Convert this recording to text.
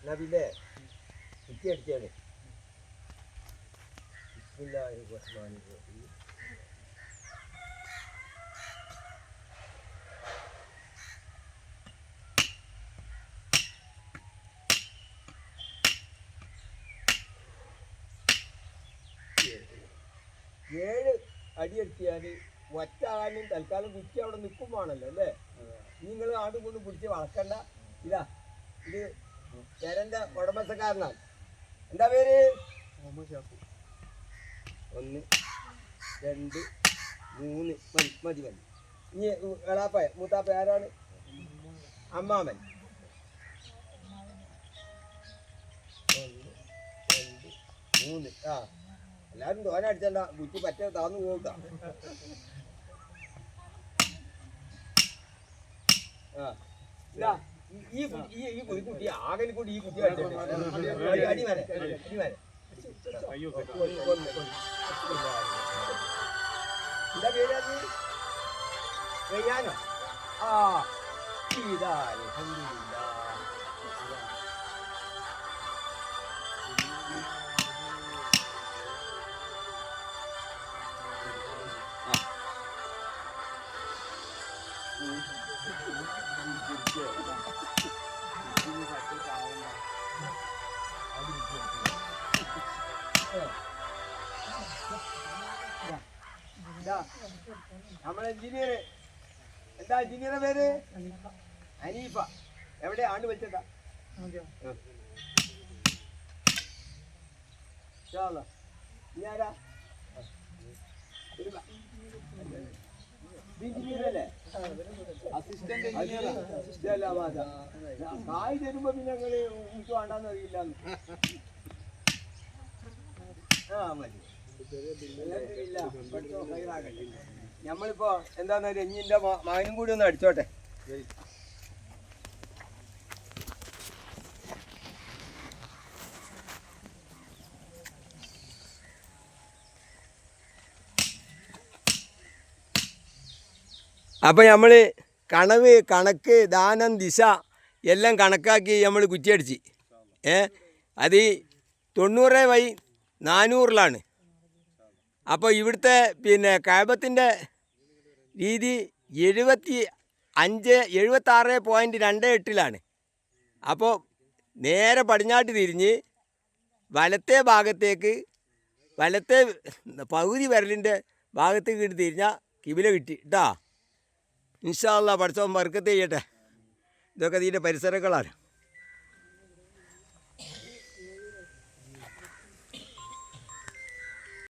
നബിലെ കുറ്റി അടിച്ചാണ്. ബിസ്മില്ലാഹിർ റഹ്മാനിർ റഹീം. ഏഴ് അടിയെടുത്തിയാൽ ഒറ്റ ആനും തൽക്കാലം കുറ്റി അവിടെ നിൽക്കുമ്പോണല്ലോ അല്ലേ? നിങ്ങൾ ആണ്ടും കൊണ്ട് പിടിച്ച് വളർക്കണ്ട. ഇതാ ഇത് ചേരൻ്റെ ഉടമസ്ഥക്കാരനാണ്. എന്താ പേര്? 1 2 3 മതി. ഇനി എളാപ്പ മൂത്താപ്പ ആരാണ്? അമ്മാമൻ. 1 2 3. ആ എല്ലാവരും തോനെ അടിച്ചണ്ട, കുറ്റി പറ്റ താന്നു പോകാം. ആ ഇതാ ഈ കുട്ടി ആകെ കൂടി ഈ കുട്ടി അടി വരെ എന്താ പേര്? റയ്യാനോ? ആ ഇതാ അൽഹംദുലില്ലാ. നമ്മളെ എഞ്ചിനീയർ എന്താ? എഞ്ചിനീയറെ പേര് ഹനീഫ. എവിടെ ആണ്ട് വെച്ചതാ? ഇതാരാ? എഞ്ചിനീയറല്ലേ? Assistant engineer. കായ് തരുമ്പോ പിന്നെ ഞങ്ങള് എനിക്ക് വേണ്ടാന്ന് അറിയില്ല. ആ മതി. നമ്മളിപ്പോ എന്താന്ന് എഞ്ഞിന്റെ മകനും കൂടി ഒന്ന് അടിച്ചോട്ടെ. അപ്പം നമ്മൾ കണവ് കണക്ക് ദാനം ദിശ എല്ലാം കണക്കാക്കി നമ്മൾ കുറ്റിയടിച്ച് അത് 90/400 അപ്പോൾ ഇവിടുത്തെ പിന്നെ കഅബത്തിൻ്റെ രീതി 76.28 അപ്പോൾ നേരെ പടിഞ്ഞാട്ട് തിരിഞ്ഞ് വലത്തെ ഭാഗത്തേക്ക് വലത്തെ പകുതി വിരലിൻ്റെ ഭാഗത്തേക്ക് ഇട്ട് തിരിഞ്ഞാൽ കിബില കിട്ടി കേട്ടോ. ഇൻഷാ അല്ലാഹ് പഠിച്ചവൻ ബർക്കത്ത് ചെയ്യട്ടെ. ഇതൊക്കെ ഇതിൻ്റെ പരിസരങ്ങളാണ്.